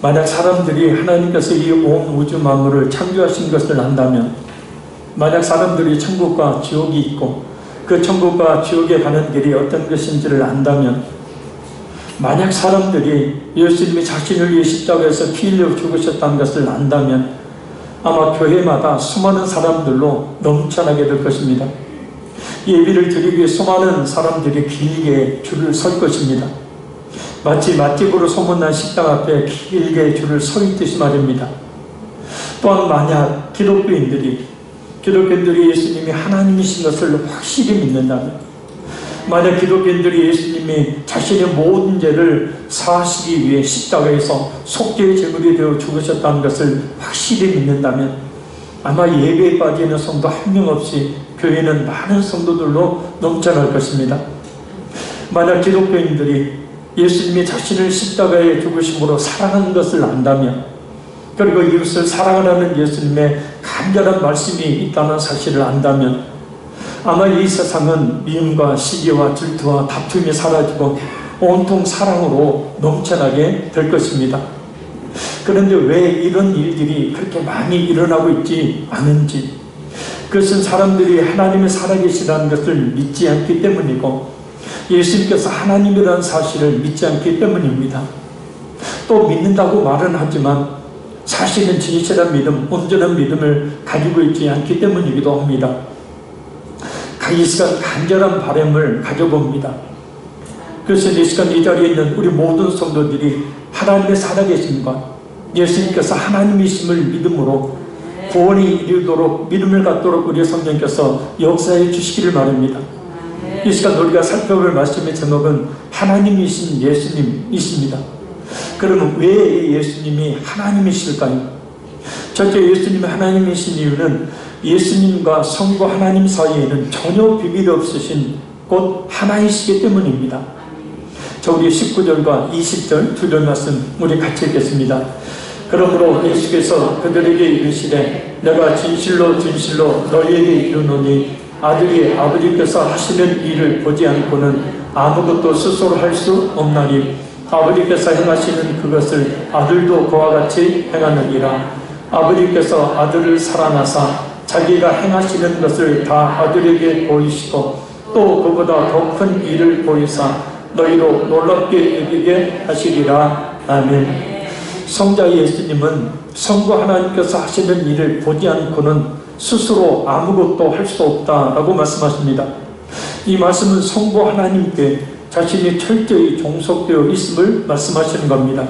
만약 사람들이 하나님께서 이 온 우주 만물을 창조하신 것을 안다면, 만약 사람들이 천국과 지옥이 있고 그 천국과 지옥에 가는 길이 어떤 것인지를 안다면, 만약 사람들이 예수님이 자신을 위해 십자가에서 피 흘려 죽으셨다는 것을 안다면 아마 교회마다 수많은 사람들로 넘쳐나게 될 것입니다. 예배를 드리기 위해 수많은 사람들이 길게 줄을 설 것입니다. 마치 맛집으로 소문난 식당 앞에 길게 줄을 서 있듯이 말입니다. 또한 만약 기독교인들이 예수님이 하나님이신 것을 확실히 믿는다면, 만약 기독교인들이 예수님이 자신의 모든 죄를 사하시기 위해 십자가에서 속죄의 제물이 되어 죽으셨다는 것을 확실히 믿는다면 아마 예배에 빠지는 성도 한 명 없이 교회는 많은 성도들로 넘쳐날 것입니다. 만약 기독교인들이 예수님이 자신을 십자가에 죽으심으로 사랑하는 것을 안다면, 그리고 이웃을 사랑하라는 예수님의 간절한 말씀이 있다는 사실을 안다면 아마 이 세상은 미움과 시기와 질투와 다툼이 사라지고 온통 사랑으로 넘쳐나게 될 것입니다. 그런데 왜 이런 일들이 그렇게 많이 일어나고 있지 않은지, 그것은 사람들이 하나님의 살아계시다는 것을 믿지 않기 때문이고 예수님께서 하나님이라는 사실을 믿지 않기 때문입니다. 또 믿는다고 말은 하지만 사실은 진실한 믿음, 온전한 믿음을 가지고 있지 않기 때문이기도 합니다. 이 시간 간절한 바람을 가져봅니다. 그래서 이 시간 이 자리에 있는 우리 모든 성도들이 하나님의 살아계심과 예수님께서 하나님이심을 믿음으로 구원이 이르도록 믿음을 갖도록 우리 성령께서 역사해 주시기를 바랍니다. 이 시간 우리가 살펴볼 말씀의 제목은 하나님이신 예수님이십니다. 그러면 왜 예수님이 하나님이실까요? 첫째, 예수님이 하나님이신 이유는 예수님과 성부 하나님 사이에는 전혀 비밀이 없으신 곧 하나이시기 때문입니다. 자, 우리 19절과 20절 두 절 말씀 우리 같이 읽겠습니다. 그러므로 예수께서 그들에게 이르시되 내가 진실로 진실로 너희에게 이르노니 아들이 아버지께서 하시는 일을 보지 않고는 아무것도 스스로 할 수 없나니 아버지께서 행하시는 그것을 아들도 그와 같이 행하느니라. 아버지께서 아들을 사랑하사 자기가 행하시는 것을 다 아들에게 보이시고 또 그보다 더 큰 일을 보이사 너희로 놀랍게 여기게 하시리라. 아멘. 성자 예수님은 성부 하나님께서 하시는 일을 보지 않고는 스스로 아무것도 할 수 없다라고 말씀하십니다. 이 말씀은 성부 하나님께 자신이 철저히 종속되어 있음을 말씀하시는 겁니다.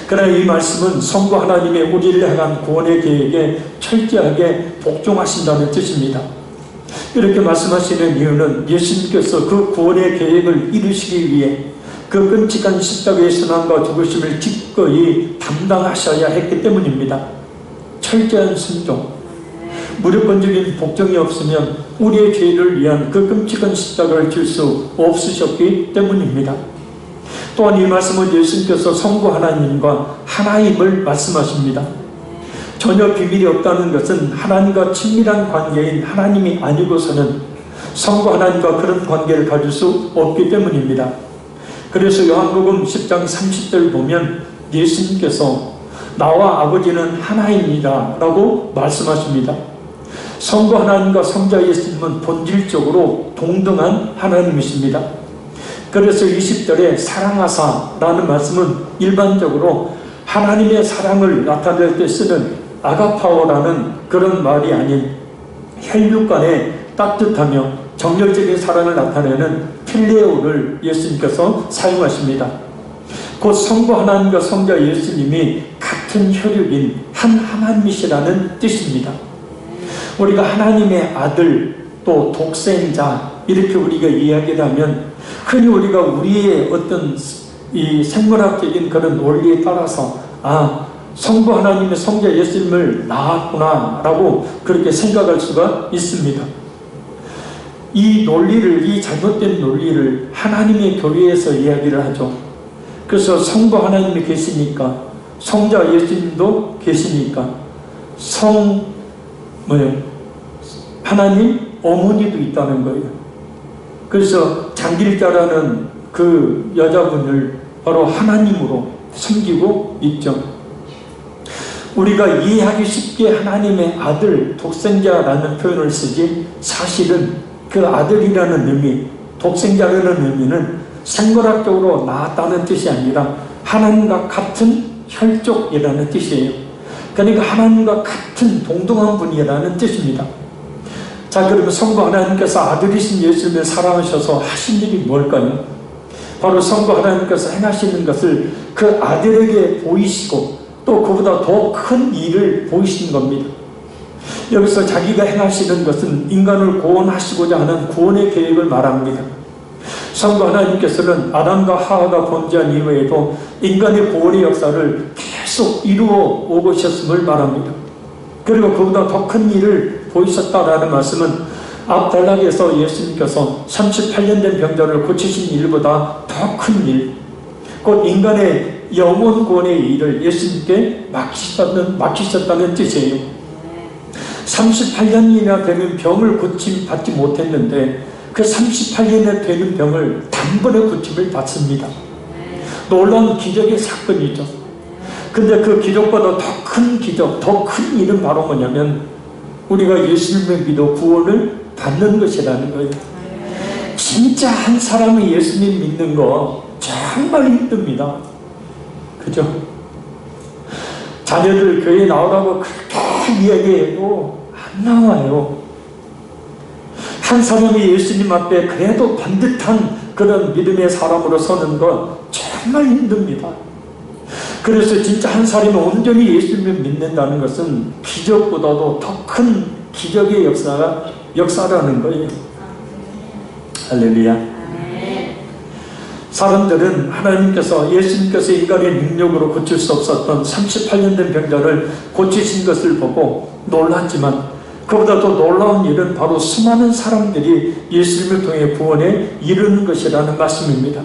그러나 이 말씀은 성부 하나님의 우리를 향한 구원의 계획에 철저하게 복종하신다는 뜻입니다. 이렇게 말씀하시는 이유는 예수님께서 그 구원의 계획을 이루시기 위해 그 끔찍한 십자가의 순환과 죽으심을 기꺼이 담당하셔야 했기 때문입니다. 철저한 순종, 무조건적인 복종이 없으면 우리의 죄를 위한 그 끔찍한 십자가를 질 수 없으셨기 때문입니다. 또한 이 말씀은 예수님께서 성부 하나님과 하나임을 말씀하십니다. 전혀 비밀이 없다는 것은 하나님과 친밀한 관계인 하나님이 아니고서는 성부 하나님과 그런 관계를 가질 수 없기 때문입니다. 그래서 요한복음 10장 30절 보면 예수님께서 나와 아버지는 하나입니다 라고 말씀하십니다. 성부 하나님과 성자 예수님은 본질적으로 동등한 하나님이십니다. 그래서 20절에 사랑하사라는 말씀은 일반적으로 하나님의 사랑을 나타낼 때 쓰는 아가파오라는 그런 말이 아닌 혈육 간의 따뜻하며 정열적인 사랑을 나타내는 필레오를 예수님께서 사용하십니다. 곧 성부 하나님과 성자 예수님이 같은 혈육인 한 하나님이시라는 뜻입니다. 우리가 하나님의 아들 또 독생자 이렇게 우리가 이야기를 하면 흔히 우리가 우리의 어떤 이 생물학적인 그런 원리에 따라서 성부 하나님의 성자 예수님을 낳았구나 라고 그렇게 생각할 수가 있습니다. 이 논리를, 이 잘못된 논리를 하나님의 교회에서 이야기를 하죠. 그래서 성부 하나님이 계시니까 성자 예수님도 계시니까 하나님 어머니도 있다는 거예요. 그래서 장길자라는 그 여자분을 바로 하나님으로 숨기고 있죠. 우리가 이해하기 쉽게 하나님의 아들, 독생자라는 표현을 쓰지, 사실은 그 아들이라는 의미, 독생자라는 의미는 생물학적으로 나았다는 뜻이 아니라 하나님과 같은 혈족이라는 뜻이에요. 그러니까 하나님과 같은 동등한 분이라는 뜻입니다. 자, 그러면 성부 하나님께서 아들이신 예수님을 사랑하셔서 하신 일이 뭘까요? 바로 성부 하나님께서 행하시는 것을 그 아들에게 보이시고 또 그보다 더 큰 일을 보이신 겁니다. 여기서 자기가 행하시는 것은 인간을 구원하시고자 하는 구원의 계획을 말합니다. 성부 하나님께서는 아담과 하와가 범죄한 이후에도 인간의 구원의 역사를 계속 이루어 오셨음을 말합니다. 그리고 그보다 더 큰 일을 보이셨다라는 말씀은 앞 단락에서 예수님께서 38년 된 병자를 고치신 일보다 더 큰 일, 곧 인간의 영혼 구원의 일을 예수님께 맡기셨다는 뜻이에요. 38년이나 되는 병을 고침받지 못했는데 그 38년에 되는 병을 단번에 고침을 받습니다. 놀라운 기적의 사건이죠. 근데 그 기적보다 더 큰 기적, 더 큰 일은 바로 뭐냐면 우리가 예수님을 믿어 구원을 받는 것이라는 거예요. 진짜 한 사람이 예수님 믿는 거 정말 힘듭니다. 그죠? 자녀들 교회 나오라고 그렇게 이야기해도 안 나와요. 한 사람이 예수님 앞에 그래도 반듯한 그런 믿음의 사람으로 서는 건 정말 힘듭니다. 그래서 진짜 한 사람이 온전히 예수님을 믿는다는 것은 기적보다도 더 큰 기적의 역사라는 거예요. 할렐루야. 사람들은 하나님께서 예수님께서 인간의 능력으로 고칠 수 없었던 38년 된 병자를 고치신 것을 보고 놀랐지만 그보다 더 놀라운 일은 바로 수많은 사람들이 예수님을 통해 구원에 이르는 것이라는 말씀입니다.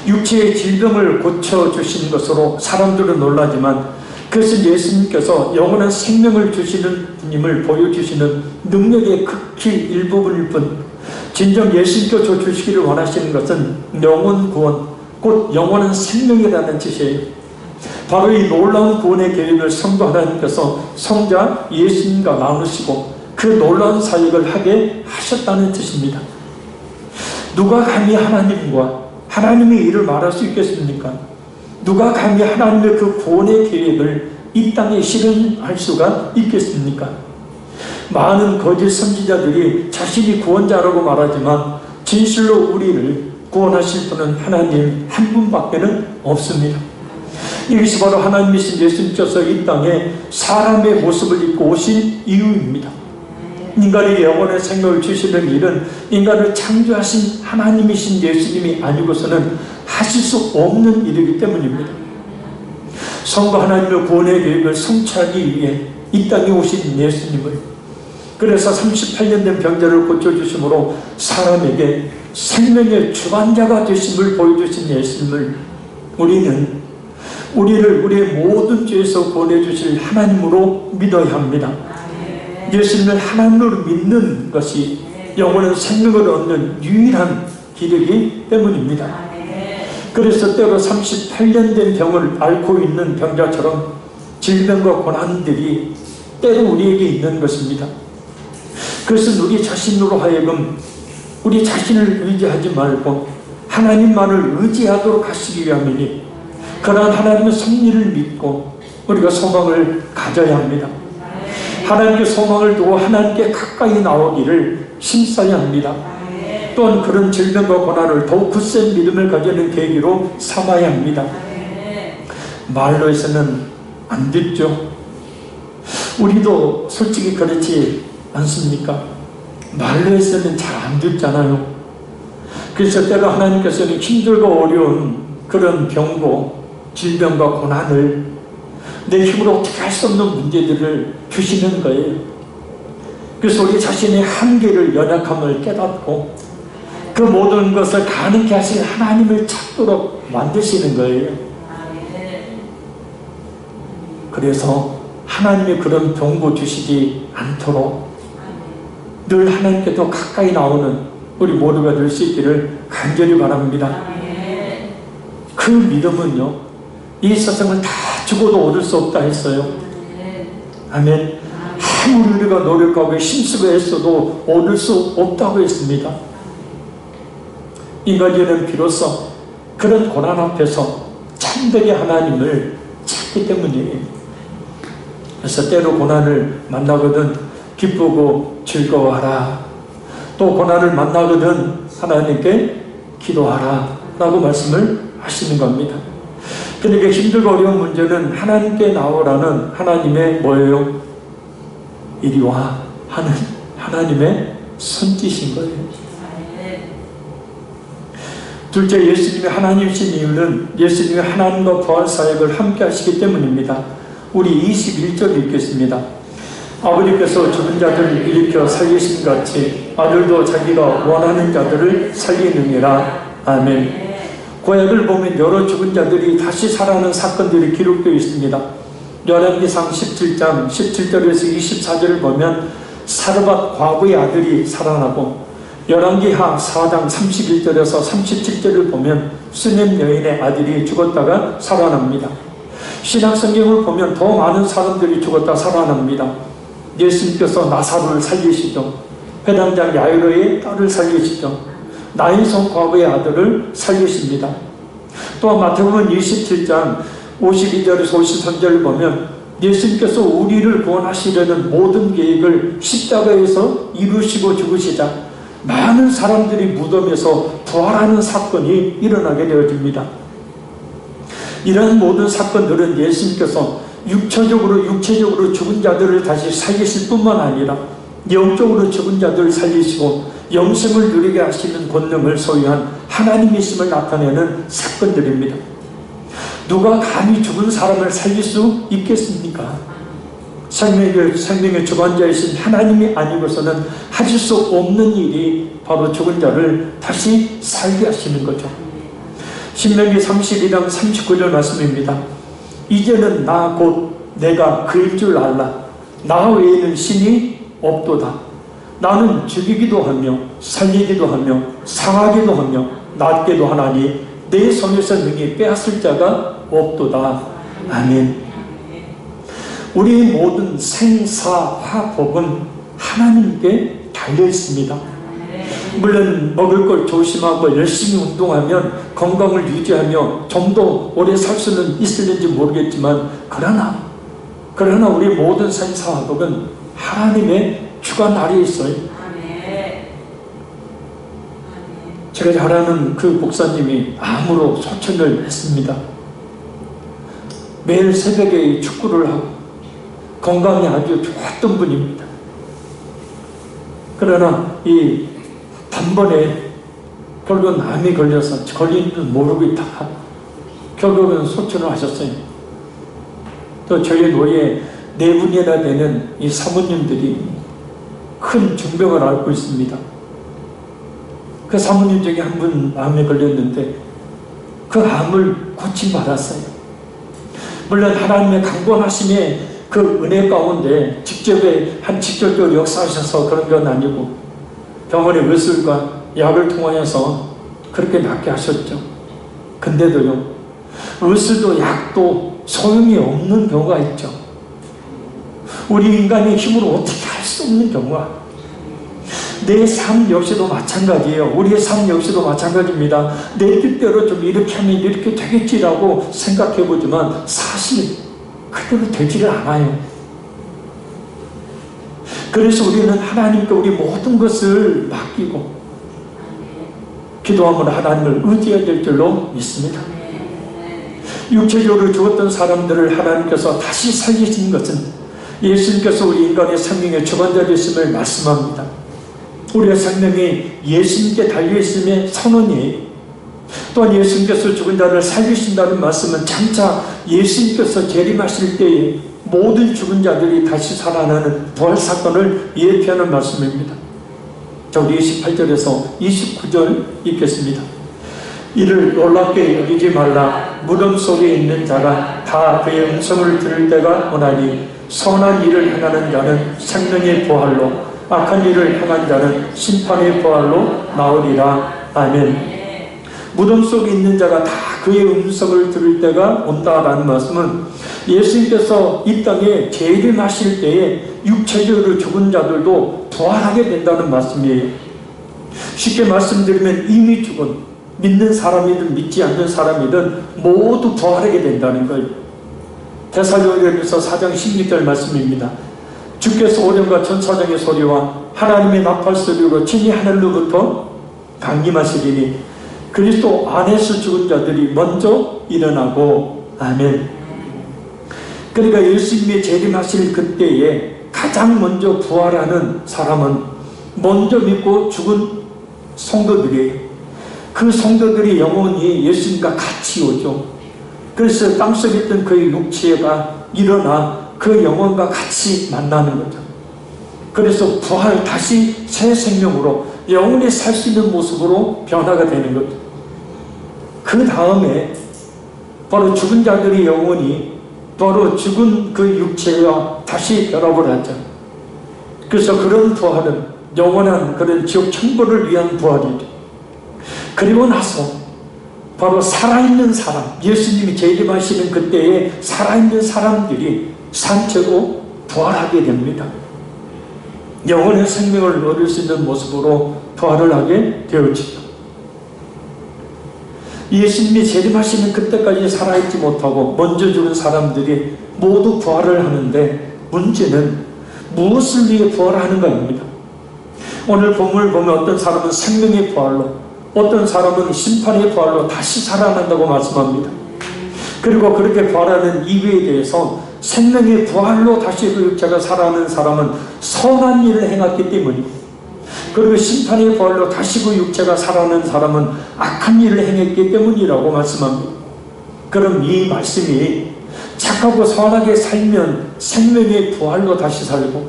육체의 질병을 고쳐주신 것으로 사람들은 놀라지만 그것은 예수님께서 영원한 생명을 주시는 분임을 보여주시는 능력의 극히 일부분일 뿐, 진정 예수님께서 주시기를 원하시는 것은 영혼 구원, 곧 영원한 생명이라는 뜻이에요. 바로 이 놀라운 구원의 계획을 성부 하나님께서 성자 예수님과 나누시고 그 놀라운 사역을 하게 하셨다는 뜻입니다. 누가 감히 하나님의 일을 말할 수 있겠습니까? 누가 감히 하나님의 그 구원의 계획을 이 땅에 실현할 수가 있겠습니까? 많은 거짓 선지자들이 자신이 구원자라고 말하지만 진실로 우리를 구원하실 분은 하나님 한 분밖에는 없습니다. 이것이 바로 하나님이신 예수님께서 이 땅에 사람의 모습을 입고 오신 이유입니다. 인간의 영혼의 생명을 주시는 일은 인간을 창조하신 하나님이신 예수님이 아니고서는 하실 수 없는 일이기 때문입니다. 성부 하나님의 구원의 계획을 성취하기 위해 이 땅에 오신 예수님을, 그래서 38년 된 병자를 고쳐주심으로 사람에게 생명의 주관자가 되심을 보여주신 예수님을 우리를 우리의 모든 죄에서 구원해주실 하나님으로 믿어야 합니다. 예수님을 하나님으로 믿는 것이 영원한 생명을 얻는 유일한 길이기 때문입니다. 그래서 때로 38년 된 병을 앓고 있는 병자처럼 질병과 고난들이 때로 우리에게 있는 것입니다. 그것은 우리 자신으로 하여금 우리 자신을 의지하지 말고 하나님만을 의지하도록 하시기 위함이니, 그러한 하나님의 섭리를 믿고 우리가 소망을 가져야 합니다. 하나님께 소망을 두고 하나님께 가까이 나오기를 힘써야 합니다. 또한 그런 질병과 고난을 더욱 굳센 믿음을 가지는 계기로 삼아야 합니다. 말로 해서는 안 듣죠. 우리도 솔직히 그렇지 않습니까? 말로 해서는 잘 안 듣잖아요. 그래서 때가 하나님께서는 힘들고 어려운 그런 병고 질병과 고난을 내 힘으로 어떻게 할 수 없는 문제들을 주시는 거예요. 그래서 우리 자신의 한계를, 연약함을 깨닫고 그 모든 것을 가능케 하실 하나님을 찾도록 만드시는 거예요. 그래서 하나님의 그런 병고 주시지 않도록 늘 하나님께 더 가까이 나오는 우리 모두가 될 수 있기를 간절히 바랍니다. 그 믿음은요, 이 세상을 다 죽어도 얻을 수 없다 했어요. 아멘. 아무리 우리가 노력하고 힘쓰고 했어도 얻을 수 없다고 했습니다. 인간계는 비로소 그런 고난 앞에서 참되게 하나님을 찾기 때문이에요. 그래서 때로 고난을 만나거든 기쁘고 즐거워하라. 또 고난을 만나거든 하나님께 기도하라 라고 말씀을 하시는 겁니다. 그러니까 힘들고 어려운 문제는 하나님께 나오라는 하나님의 뭐예요? 이리 와 하는 하나님의 손짓인 거예요. 둘째, 예수님이 하나님이신 이유는 예수님이 하나님과 부활 사역을 함께 하시기 때문입니다. 우리 21절 읽겠습니다. 아버지께서 죽은 자들을 일으켜 살리신 같이 아들도 자기가 원하는 자들을 살리느니라. 아멘. 구약을 보면 여러 죽은 자들이 다시 살아나는 사건들이 기록되어 있습니다. 열왕기상 17장 17절에서 24절을 보면 사르밧 과부의 아들이 살아나고, 열왕기하 4장 31절에서 37절을 보면 수넴 여인의 아들이 죽었다가 살아납니다. 신약성경을 보면 더 많은 사람들이 죽었다 살아납니다. 예수님께서 나사로를 살리시죠. 회당장 야이로의 딸을 살리시죠. 나인성 과부의 아들을 살리십니다. 또 마태복음 27장 52절에서 53절을 보면 예수님께서 우리를 구원하시려는 모든 계획을 십자가에서 이루시고 죽으시자 많은 사람들이 무덤에서 부활하는 사건이 일어나게 되어집니다. 이러한 모든 사건들은 예수님께서 육체적으로 죽은 자들을 다시 살리실 뿐만 아니라 영적으로 죽은 자들을 살리시고 영생을 누리게 하시는 권능을 소유한 하나님이심을 나타내는 사건들입니다. 누가 감히 죽은 사람을 살릴 수 있겠습니까? 생명의 주관자이신 하나님이 아니고서는 하실 수 없는 일이 바로 죽은 자를 다시 살게 하시는 거죠. 신명기 32장 39절 말씀입니다. 이제는 나 곧 내가 그일 줄 알라. 나 외에는 신이 없도다. 나는 죽이기도 하며 살리기도 하며 상하기도 하며 낫게도 하나니 내 손에서 능히 빼앗을 자가 없도다. 아멘. 우리의 모든 생사화복은 하나님께 달려 있습니다. 물론 먹을 걸 조심하고 열심히 운동하면 건강을 유지하며 좀 더 오래 살 수는 있을는지 모르겠지만 그러나 우리 모든 생사화복은 하나님의 주관 아래에 있어요. 제가 잘 아는 그 목사님이 암으로 소천을 했습니다. 매일 새벽에 축구를 하고 건강이 아주 좋았던 분입니다. 그러나 이 단번에 결국은 암이 걸려서 걸린 줄 모르고 있다가 결국은 소천을 하셨어요. 또 저희 노예 4분이나 되는 이 사모님들이 큰 중병을 앓고 있습니다. 그 사모님 중에 한 분 암에 걸렸는데 그 암을 고침받았어요. 물론 하나님의 강권하심에 그 은혜 가운데 직접적으로 역사하셔서 그런 건 아니고 병원의 의술과 약을 통하여서 그렇게 낫게 하셨죠. 근데도요, 의술도 약도 소용이 없는 경우가 있죠. 우리 인간의 힘으로 어떻게 할 수 없는 경우가, 내 삶 역시도 마찬가지예요. 우리의 삶 역시도 마찬가지입니다. 내 뜻대로 좀 이렇게 하면 이렇게 되겠지라고 생각해보지만 사실 그대로 되지를 않아요. 그래서 우리는 하나님께 우리 모든 것을 맡기고 기도하면 하나님을 의지해야 될 줄로 믿습니다. 육체적으로 죽었던 사람들을 하나님께서 다시 살리신 것은 예수님께서 우리 인간의 생명의 주관자 되심을 말씀합니다. 우리의 생명이 예수님께 달려있음의 선언이에요. 또한 예수님께서 죽은 자를 살리신다는 말씀은 장차 예수님께서 재림하실 때에 모든 죽은 자들이 다시 살아나는 부활 사건을 예표하는 말씀입니다. 자, 우리 28절에서 29절 읽겠습니다. 이를 놀랍게 여기지 말라. 무덤 속에 있는 자가 다 그의 음성을 들을 때가 오나니 선한 일을 행하는 자는 생명의 부활로, 악한 일을 행한 자는 심판의 부활로 나오리라. 아멘. 무덤 속에 있는 자가 다 그의 음성을 들을 때가 온다라는 말씀은 예수님께서 이 땅에 재림하실 때에 육체적으로 죽은 자들도 부활하게 된다는 말씀이에요. 쉽게 말씀드리면 이미 죽은, 믿는 사람이든 믿지 않는 사람이든 모두 부활하게 된다는 거예요. 데살로니가서 4장 16절 말씀입니다. 주께서 오련과 천사장의 소리와 하나님의 나팔 소리로 친히 하늘로부터 강림하시리니 그리스도 안에서 죽은 자들이 먼저 일어나고. 아멘. 그러니까 예수님이 재림하실 그때에 가장 먼저 부활하는 사람은 먼저 믿고 죽은 성도들이에요. 그 성도들이 영원히 예수님과 같이 오죠. 그래서 땅속에 있던 그의 육체가 일어나 그 영혼과 같이 만나는 거죠. 그래서 부활, 다시 새 생명으로 영원히 살 수 있는 모습으로 변화가 되는 거죠. 그 다음에 바로 죽은 자들이 영혼이 바로 죽은 그 육체와 다시 결합을 하죠. 그래서 그런 부활은 영원한 그런 지옥 천국을 위한 부활이죠. 그리고 나서 바로 살아있는 사람, 예수님이 재림하시는 그때에 살아있는 사람들이 산채로 부활하게 됩니다. 영원의 생명을 얻을 수 있는 모습으로 부활을 하게 되어지죠. 예수님이 재림하시는 그때까지 살아있지 못하고 먼저 죽은 사람들이 모두 부활을 하는데, 문제는 무엇을 위해 부활하는가입니다. 오늘 본문을 보면 어떤 사람은 생명의 부활로, 어떤 사람은 심판의 부활로 다시 살아난다고 말씀합니다. 그리고 그렇게 부활하는 이유에 대해서 생명의 부활로 다시 그 육체가 살아나는 사람은 선한 일을 행했기 때문이고, 그리고 심판의 부활로 다시 그 육체가 살아나는 사람은 악한 일을 행했기 때문이라고 말씀합니다. 그럼 이 말씀이 착하고 선하게 살면 생명의 부활로 다시 살고,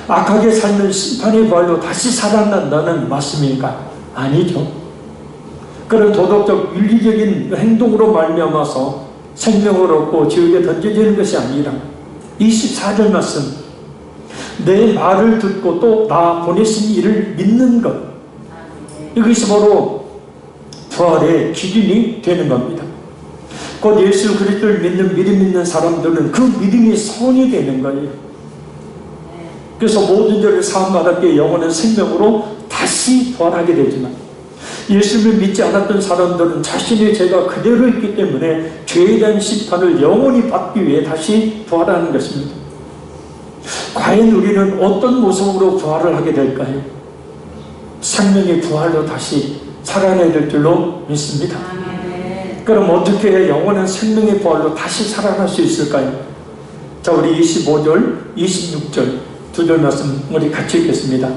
악하게 살면 심판의 부활로 다시 살아난다는 말씀일까? 아니죠. 그런 도덕적 윤리적인 행동으로 말미암아서 생명을 얻고 지옥에 던져지는 것이 아니라 24절 말씀, 내 말을 듣고 또 나 보내신 이를 믿는 것, 이것이 바로 부활의 기준이 되는 겁니다. 곧 예수 그리스도를 믿는 믿음 있는 사람들은 그 믿음이 선이 되는 거예요. 그래서 모든 죄를 사함받았기에 영원한 생명으로 다시 부활하게 되지만, 예수를 믿지 않았던 사람들은 자신의 죄가 그대로 있기 때문에 죄에 대한 심판을 영원히 받기 위해 다시 부활하는 것입니다. 과연 우리는 어떤 모습으로 부활을 하게 될까요? 생명의 부활로 다시 살아나야 될 줄로 믿습니다. 그럼 어떻게 해야 영원한 생명의 부활로 다시 살아날 수 있을까요? 자, 우리 25절, 26절 두 절 말씀 우리 같이 읽겠습니다.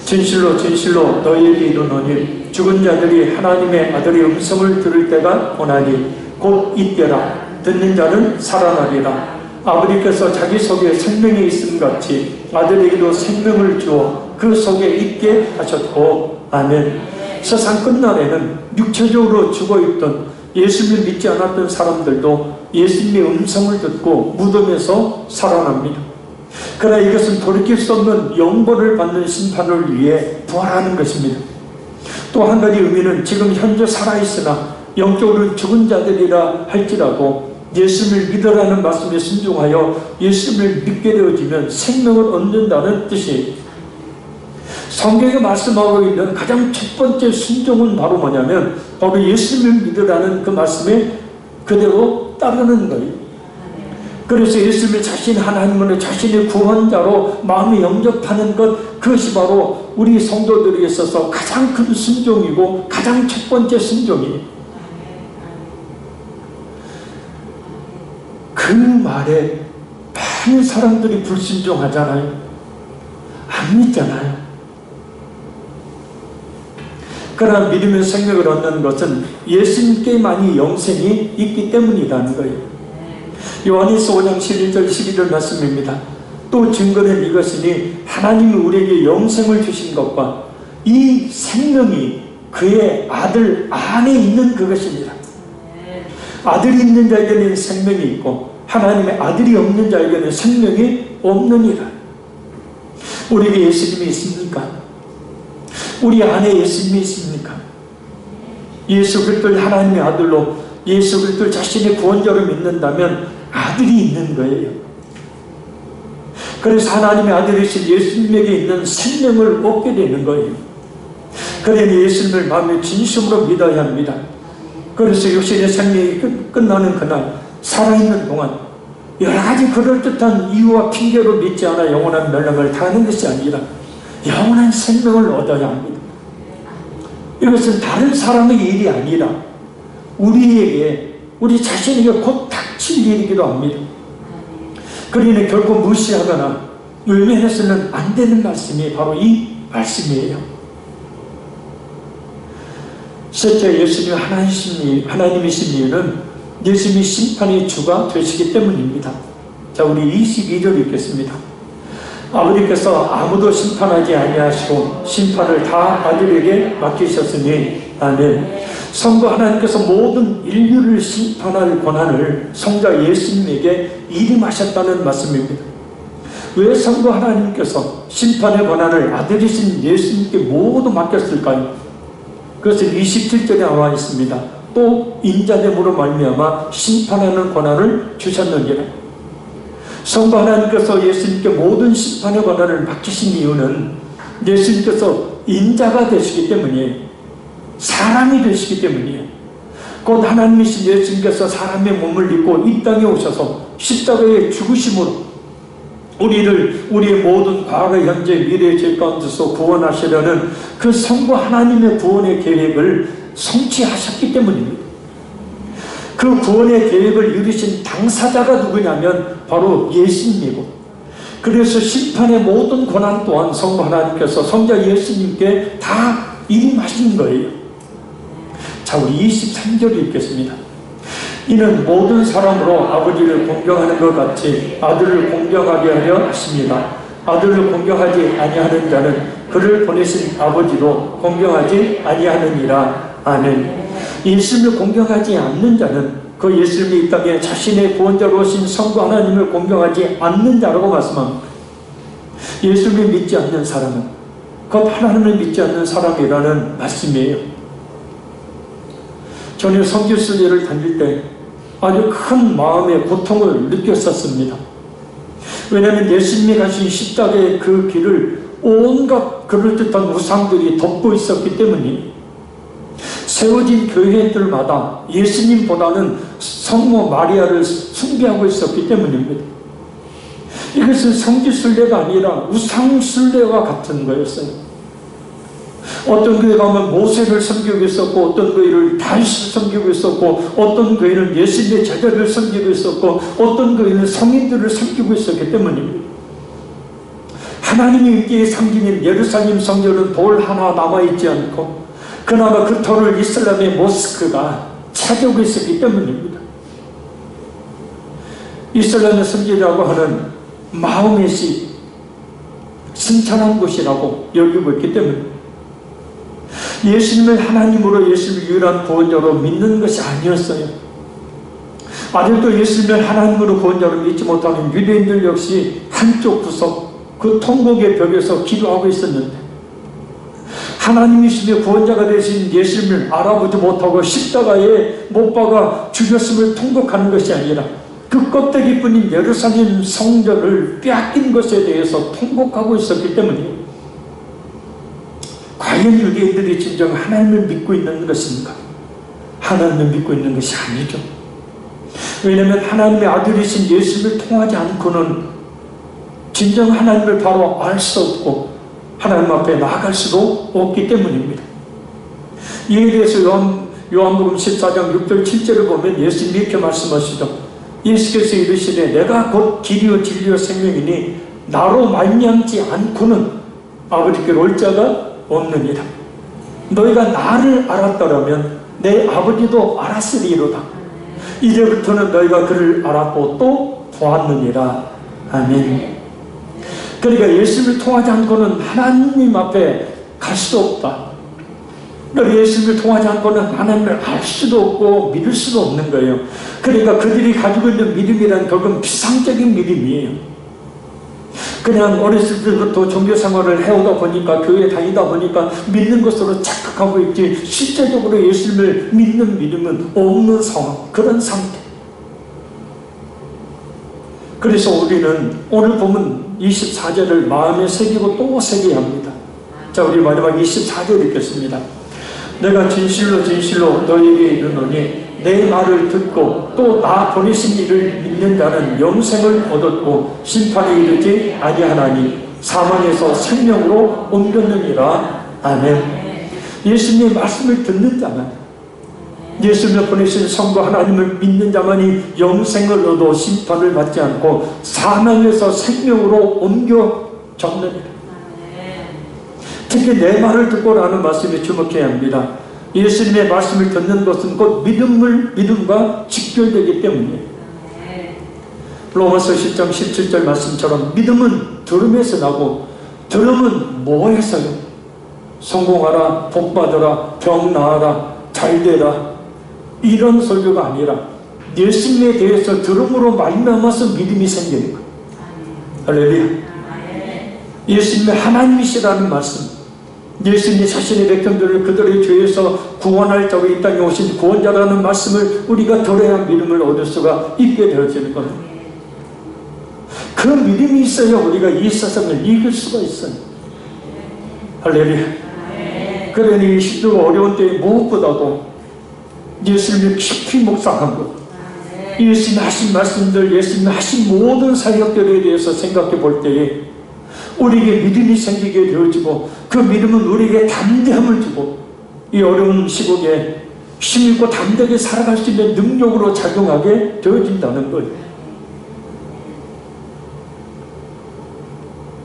진실로 진실로 너희에게 이르노니 죽은 자들이 하나님의 아들의 음성을 들을 때가 오나니 곧 이때라. 듣는 자는 살아나리라. 아버지께서 자기 속에 생명이 있음 같이 아들에게도 생명을 주어 그 속에 있게 하셨고. 아멘. 세상 끝날에는 육체적으로 죽어있던 예수님을 믿지 않았던 사람들도 예수님의 음성을 듣고 무덤에서 살아납니다. 그러나 이것은 돌이킬 수 없는 영벌을 받는 심판을 위해 부활하는 것입니다. 또 한 가지 의미는 지금 현재 살아있으나 영적으로는 죽은 자들이라 할지라도 예수님을 믿으라는 말씀에 순종하여 예수님을 믿게 되어지면 생명을 얻는다는 뜻이에요. 성경에 말씀하고 있는 가장 첫 번째 순종은 바로 뭐냐면 바로 예수님을 믿으라는 그 말씀에 그대로 따르는 거예요. 그래서 예수님을 자신 하나님으로 자신의 구원자로 마음에 영접하는 것, 그것이 바로 우리 성도들에게 있어서 가장 큰 순종이고 가장 첫 번째 순종이에요. 그 말에 많은 사람들이 불순종하잖아요. 안 믿잖아요. 그러나 믿음의 생명을 얻는 것은 예수님께만이 영생이 있기 때문이라는 거예요. 요한일서 5장 11절 12절 말씀입니다. 또 증거는 이것이니 하나님이 우리에게 영생을 주신 것과 이 생명이 그의 아들 안에 있는 그것입니다. 아들이 있는 자에게는 생명이 있고 하나님의 아들이 없는 자에게는 생명이 없느니라. 우리에게 예수님이 있습니까? 우리 안에 예수님이 있습니까? 예수 그리스도를 하나님의 아들로 예수 그리스도를 자신의 구원자로 믿는다면 아들이 있는 거예요. 그래서 하나님의 아들이신 예수님에게 있는 생명을 얻게 되는 거예요. 그러니 예수님을 마음에 진심으로 믿어야 합니다. 그래서 육신의 생명이 끝나는 그날 살아있는 동안 여러 가지 그럴듯한 이유와 핑계로 믿지 않아 영원한 멸망을 당하는 것이 아니라 영원한 생명을 얻어야 합니다. 이것은 다른 사람의 일이 아니라 우리 자신에게 곧 닥칠 일이기도 합니다. 그러니 결코 무시하거나 외면해서는 안 되는 말씀이 바로 이 말씀이에요. 실제 예수님이 하나님이신 이유는 예수님이 심판의 주가 되시기 때문입니다. 자, 우리 22절 읽겠습니다. 아버지께서 아무도 심판하지 아니하시고 심판을 다 아들에게 맡기셨으니 아멘. 성부 하나님께서 모든 인류를 심판할 권한을 성자 예수님에게 이임하셨다는 말씀입니다. 왜 성부 하나님께서 심판의 권한을 아들이신 예수님께 모두 맡겼을까요? 그것은 27절에 나와 있습니다. 또 인자됨으로 말미암아 심판하는 권한을 주셨느니라. 성부 하나님께서 예수님께 모든 심판의 권한을 맡기신 이유는 예수님께서 인자가 되시기 때문이에요. 사람이 되시기 때문이에요. 곧 하나님이신 예수님께서 사람의 몸을 입고 이 땅에 오셔서 십자가에 죽으심으로 우리의 모든 과거, 현재, 미래의 죄 가운데서 구원하시려는 그 성부 하나님의 구원의 계획을 성취하셨기 때문입니다. 그 구원의 계획을 이루신 당사자가 누구냐면 바로 예수님이고, 그래서 심판의 모든 권한 또한 성부 하나님께서 성자 예수님께 다 임하신 거예요. 자, 우리 23절 읽겠습니다. 이는 모든 사람으로 아버지를 공경하는 것 같이 아들을 공경하게 하려 하십니다. 아들을 공경하지 아니하는 자는 그를 보내신 아버지도 공경하지 아니하느니라. 아멘. 예수님을 공경하지 않는 자는 그 예수님이 이 땅에 자신의 구원자로 오신 성부 하나님을 공경하지 않는 자라고 말씀합니다. 예수님을 믿지 않는 사람은 곧 하나님을 믿지 않는 사람이라는 말씀이에요. 저는 선교순례를 다닐 때 아주 큰 마음의 고통을 느꼈었습니다. 왜냐하면 예수님이 가신 십자가의 그 길을 온갖 그럴듯한 우상들이 덮고 있었기 때문이에요. 세워진 교회들마다 예수님보다는 성모 마리아를 숭배하고 있었기 때문입니다. 이것은 성지순례가 아니라 우상순례와 같은 거였어요. 어떤 교회 가면 모세를 섬기고 있었고, 어떤 교회를 다윗을 섬기고 있었고, 어떤 교회는 예수님의 제자를 섬기고 있었고, 어떤 교회는 성인들을 섬기고 있었기 때문입니다. 하나님의 인기의 상징인 예루살렘 성전은 돌 하나 남아있지 않고 그나마 그 돌을 이슬람의 모스크가 차지하고 있었기 때문입니다. 이슬람의 성지라고 하는 마음의 시, 승천한 곳이라고 여기고 있기 때문입니다. 예수님을 하나님으로, 예수님을 유일한 구원자로 믿는 것이 아니었어요. 아직도 예수님을 하나님으로 구원자로 믿지 못하는 유대인들 역시 한쪽 구석 그 통곡의 벽에서 기도하고 있었는데, 하나님이시며 구원자가 되신 예수님을 알아보지 못하고 십자가에 못 박아 죽였음을 통곡하는 것이 아니라 그 껍데기뿐인 예루살렘 성전을 빼앗긴 것에 대해서 통곡하고 있었기 때문이에요. 과연 유대인들이 진정 하나님을 믿고 있는 것인가? 하나님을 믿고 있는 것이 아니죠. 왜냐하면 하나님의 아들이신 예수님을 통하지 않고는 진정 하나님을 바로 알 수 없고 하나님 앞에 나아갈 수도 없기 때문입니다. 이에 대해서 요한복음 14장 6절 7절을 보면 예수님이 이렇게 말씀하시죠. 예수께서 이르시되 내가 곧 길이요 진리요 생명이니 나로 말미암지 않고는 아버지께로 올 자가 없느니라. 너희가 나를 알았더라면 내 아버지도 알았으리로다. 이제부터는 너희가 그를 알았고 또 보았느니라. 아멘. 그러니까 예수님을 통하지 않고는 하나님 앞에 갈 수도 없다. 그러니까 예수님을 통하지 않고는 하나님을 알 수도 없고 믿을 수도 없는 거예요. 그러니까 그들이 가지고 있는 믿음이란 결국은 비상적인 믿음이에요. 그냥 어렸을 때부터 종교 생활을 해오다 보니까, 교회 다니다 보니까 믿는 것으로 착각하고 있지, 실제적으로 예수님을 믿는 믿음은 없는 상황, 그런 상태. 그래서 우리는 오늘 보면 24절을 마음에 새기고 또 새겨야 합니다. 자, 우리 마지막 24절 읽겠습니다. 내가 진실로 진실로 너에게 이르노니 내 말을 듣고 또 나 보내신 이를 믿는 자는 영생을 얻었고 심판에 이르지 아니하나니 사망에서 생명으로 옮겼느니라. 아멘. 예수님의 말씀을 듣는 자만, 예수님을 보내신 성부 하나님을 믿는 자만이 영생을 얻어 심판을 받지 않고 사망에서 생명으로 옮겨졌느니라. 특히 내 말을 듣고라는 말씀에 주목해야 합니다. 예수님의 말씀을 듣는 것은 곧 믿음과 직결되기 때문에 로마서 10장 17절 말씀처럼 믿음은 들음에서 나고 들음은 뭐에서요? 성공하라, 복받아라, 병 나아라, 잘되라, 이런 설교가 아니라 예수님에 대해서 들음으로 말미암아서 믿음이 생기는 거예요. 할렐루야. 예수님의 하나님이시라는 말씀, 예수님이 자신의 백성들을 그들의 죄에서 구원할 자가 이 땅에 오신 구원자라는 말씀을 우리가 들어야 믿음을 얻을 수가 있게 되어지는 겁니다. 그 믿음이 있어야 우리가 이 세상을 이길 수가 있어요. 할렐루야. 그러니 이 시대가 어려운 때에 무엇보다도 예수님을 깊이 묵상한 것, 예수님이 하신 말씀들, 예수님이 하신 모든 사역들에 대해서 생각해 볼 때에 우리에게 믿음이 생기게 되어지고, 그 믿음은 우리에게 담대함을 주고 이 어려운 시국에 힘있고 담대하게 살아갈 수 있는 능력으로 작용하게 되어진다는 거예요.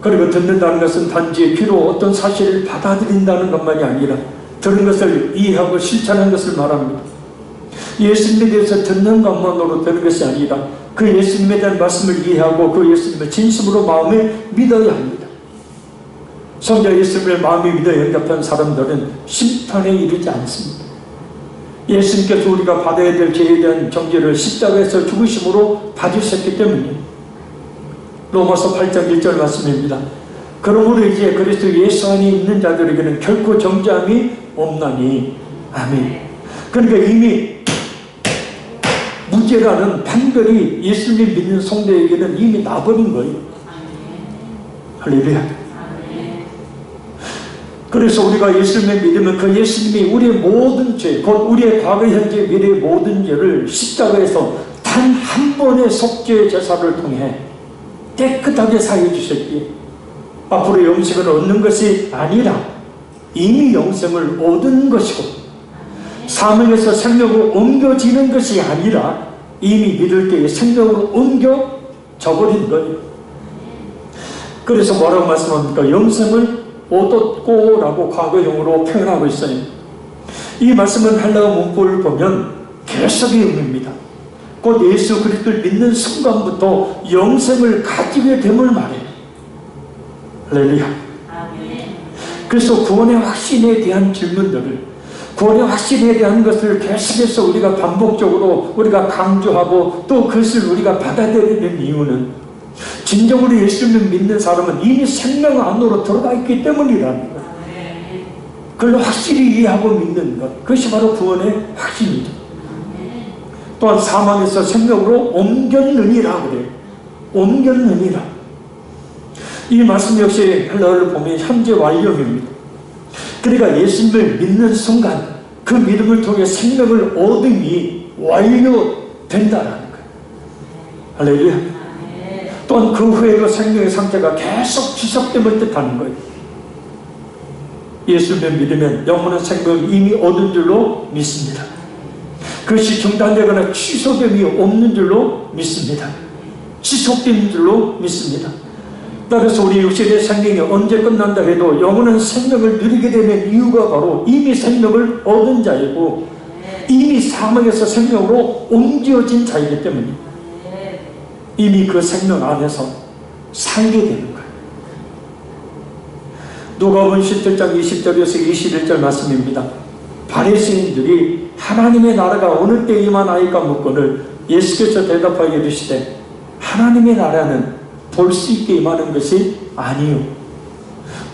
그리고 듣는다는 것은 단지 귀로 어떤 사실을 받아들인다는 것만이 아니라 들은 것을 이해하고 실천하는 것을 말합니다. 예수님에 대해서 듣는 것만으로 되는 것이 아니라 그 예수님에 대한 말씀을 이해하고 그 예수님을 진심으로 마음에 믿어야 합니다. 성자 예수님을 마음에 믿어 영접한 사람들은 심판에 이르지 않습니다. 예수님께서 우리가 받아야 될 죄에 대한 정죄를 십자가에서 죽으심으로 받으셨기 때문에 로마서 8장 1절 말씀입니다. 그러므로 이제 그리스도 예수 안에 있는 자들에게는 결코 정죄함이 없나니. 아멘. 그러니까 이미 무죄라는 판결이 예수님 믿는 성도에게는 이미 나버린 거예요. 할렐루야. 그래서 우리가 예수님을 믿으면 그 예수님이 우리의 모든 죄, 곧 우리의 과거, 현재, 미래의 모든 죄를 십자가에서 단 한 번의 속죄 제사를 통해 깨끗하게 사해 주셨기에 앞으로 영생을 얻는 것이 아니라 이미 영생을 얻은 것이고, 사망에서 생명으로 옮겨지는 것이 아니라 이미 믿을 때에 생명으로 옮겨져 버린 거예요. 그래서 뭐라고 말씀합니까? 영생을 얻었고 라고 과거형으로 표현하고 있어요. 이 말씀은 헬라어 문법을 보면 계속의 의미입니다. 곧 예수 그리스도를 믿는 순간부터 영생을 가지게 됨을 말해요. 할렐루야. 그래서 구원의 확신에 대한 질문들을, 구원의 확신에 대한 것을 계속해서 우리가 반복적으로 우리가 강조하고 또 그것을 우리가 받아들이는 이유는 진정으로 예수님을 믿는 사람은 이미 생명 안으로 들어가 있기 때문이라는 것. 그걸 확실히 이해하고 믿는 것, 그것이 바로 구원의 확신이죠. 또한 사망에서 생명으로 옮겼느니라 그래요. 옮겼느니라. 이 말씀 역시 헬라어를 보면 현재 완료입니다. 그러니까 예수님을 믿는 순간 그 믿음을 통해 생명을 얻음이 완료된다라는 거예요. 할렐루야. 또한 그 후에 그 생명의 상태가 계속 지속됨을 뜻하는 거예요. 예수님을 믿으면 영원한 생명을 이미 얻은 줄로 믿습니다. 그것이 중단되거나 취소됨이 없는 줄로 믿습니다. 지속되는 줄로 믿습니다. 따라서 우리 육신의 생명이 언제 끝난다 해도 영원한 생명을 누리게 되는 이유가 바로 이미 생명을 얻은 자이고 이미 사망에서 생명으로 옮겨진 자이기 때문입니다. 이미 그 생명 안에서 살게 되는 거예요. 누가복음 17장 20절에서 21절 말씀입니다. 바리새인들이 하나님의 나라가 어느 때 임하나이까 묻거늘 예수께서 대답하여 이르시되 하나님의 나라는 볼 수 있게 임하는 것이 아니요.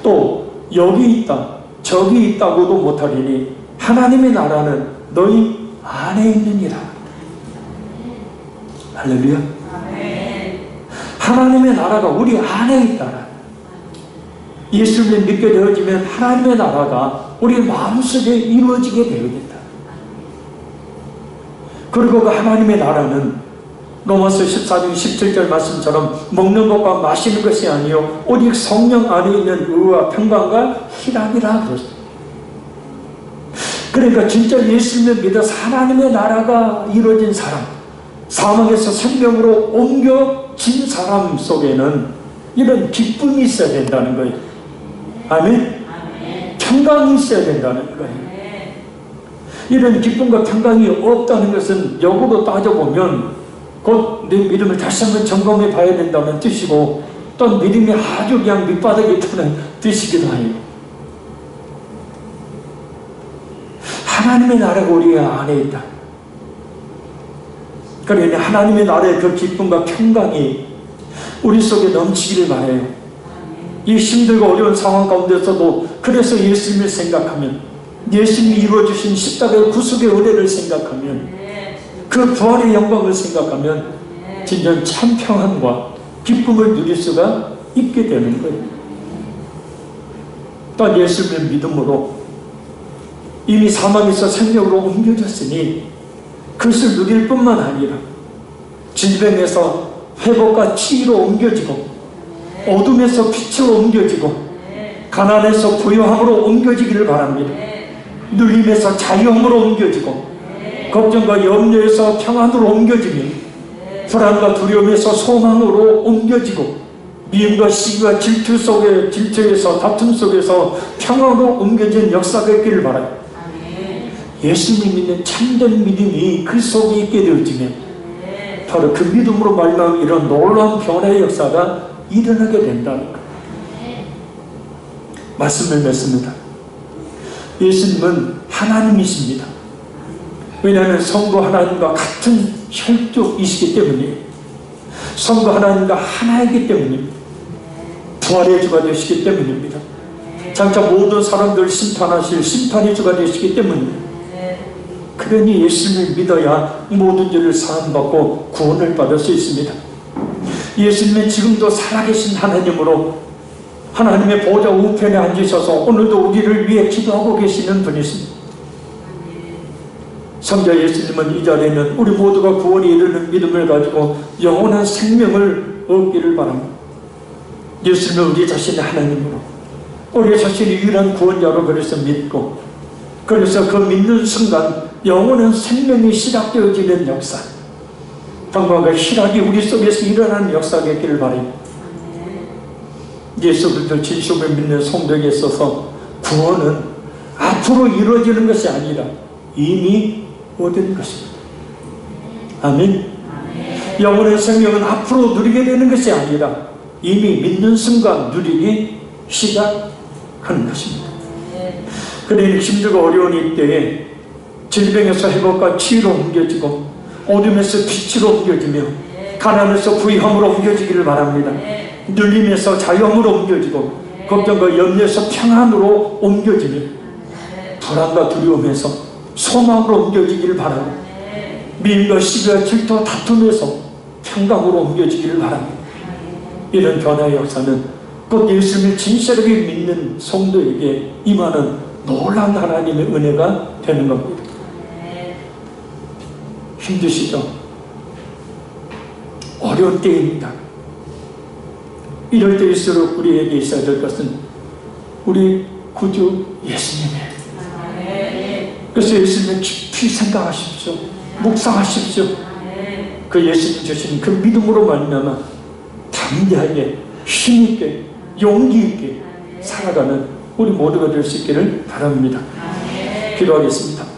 또 여기 있다 저기 있다고도 못하리니 하나님의 나라는 너희 안에 있느니라. 할렐루야. 하나님의 나라가 우리 안에 있다. 예수를 믿게 되어지면 하나님의 나라가 우리 마음속에 이루어지게 되어야 된다. 그리고 그 하나님의 나라는 로마서 14장 17절 말씀처럼 먹는 것과 마시는 것이 아니요 오직 성령 안에 있는 의와 평강과 희락이라 그랬어요. 그러니까 진짜 예수님을 믿어서 하나님의 나라가 이루어진 사람, 사망에서 생명으로 옮겨진 사람 속에는 이런 기쁨이 있어야 된다는 거예요. 아멘? 평강이 있어야 된다는 거예요. 이런 기쁨과 평강이 없다는 것은 역으로 따져보면 곧 내 믿음을 다시 한번 점검해 봐야 된다는 뜻이고, 또 믿음이 아주 그냥 밑바닥에 있다는 뜻이기도 해요. 하나님의 나라가 우리 안에 있다. 그러니 하나님의 나라의 그 기쁨과 평강이 우리 속에 넘치기를 바라요. 이 힘들고 어려운 상황 가운데서도 그래서 예수님을 생각하면, 예수님이 이루어주신 십자가의 구속의 은혜를 생각하면, 그 부활의 영광을 생각하면 진정 참 평안과 기쁨을 누릴 수가 있게 되는 거예요. 또 예수님을 믿음으로 이미 사망에서 생명으로 옮겨졌으니 그것을 누릴 뿐만 아니라 질병에서 회복과 치유로 옮겨지고, 어둠에서 빛으로 옮겨지고, 가난에서 부유함으로 옮겨지기를 바랍니다. 눌림에서 자유함으로 옮겨지고, 걱정과 염려에서 평안으로 옮겨지며, 불안과 두려움에서 소망으로 옮겨지고, 미움과 시기와 질투에서 다툼 속에서 평안으로 옮겨진 역사가 있기를 바라요. 예수님 믿는 참된 믿음이 그 속에 있게 되어지면 바로 그 믿음으로 말미암아 이런 놀라운 변화의 역사가 일어나게 된다는 것. 말씀을 맺습니다. 예수님은 하나님이십니다. 왜냐하면 성부 하나님과 같은 혈족이시기 때문이에요. 성부 하나님과 하나이기 때문입니다. 부활의 주가 되시기 때문입니다. 장차 모든 사람들 심판하실 심판의 주가 되시기 때문입니다. 그러니 예수님을 믿어야 모든 죄를 사함받고 구원을 받을 수 있습니다. 예수님은 지금도 살아계신 하나님으로 하나님의 보좌 우편에 앉으셔서 오늘도 우리를 위해 기도하고 계시는 분이십니다. 성자 예수님은 이 자리에는 우리 모두가 구원에 이르는 믿음을 가지고 영원한 생명을 얻기를 바랍니다. 예수님은 우리 자신의 하나님으로, 우리 자신이 유일한 구원자로 그래서 믿고, 그래서 그 믿는 순간 영원한 생명이 시작되어지는 역사, 평강과 희락이 우리 속에서 일어나는 역사가 있기를 바랍니다. 예수 그리스도 진심을 믿는 성도에게 있어서 구원은 앞으로 이루어지는 것이 아니라 이미 얻은 것입니다. 아멘. 영원한 생명은 앞으로 누리게 되는 것이 아니라 이미 믿는 순간 누리기 시작하는 것입니다. 그러니 힘들고 어려운 이때에 질병에서 회복과 치유로 옮겨지고, 어둠에서 빛으로 옮겨지며, 가난에서 부유함으로 옮겨지기를 바랍니다. 눌림에서 자유함으로 옮겨지고, 걱정과 염려에서 평안으로 옮겨지며, 불안과 두려움에서 소망으로 옮겨지기를 바랍니다. 미움과 시기와 질투와 다툼에서 평강으로 옮겨지기를 바랍니다. 이런 변화의 역사는 곧 예수님을 진실하게 믿는 성도에게 임하는 놀라운 하나님의 은혜가 되는 겁니다. 힘드시죠? 어려운 때입니다. 이럴 때일수록 우리에게 있어야 될 것은 우리 구주 예수님이에요. 그래서 예수님을 깊이 생각하십시오. 묵상하십시오. 그 예수님 주시는 그 믿음으로 말미암아 담대하게, 힘있게, 용기있게 살아가는 우리 모두가 될 수 있기를 바랍니다. 기도하겠습니다.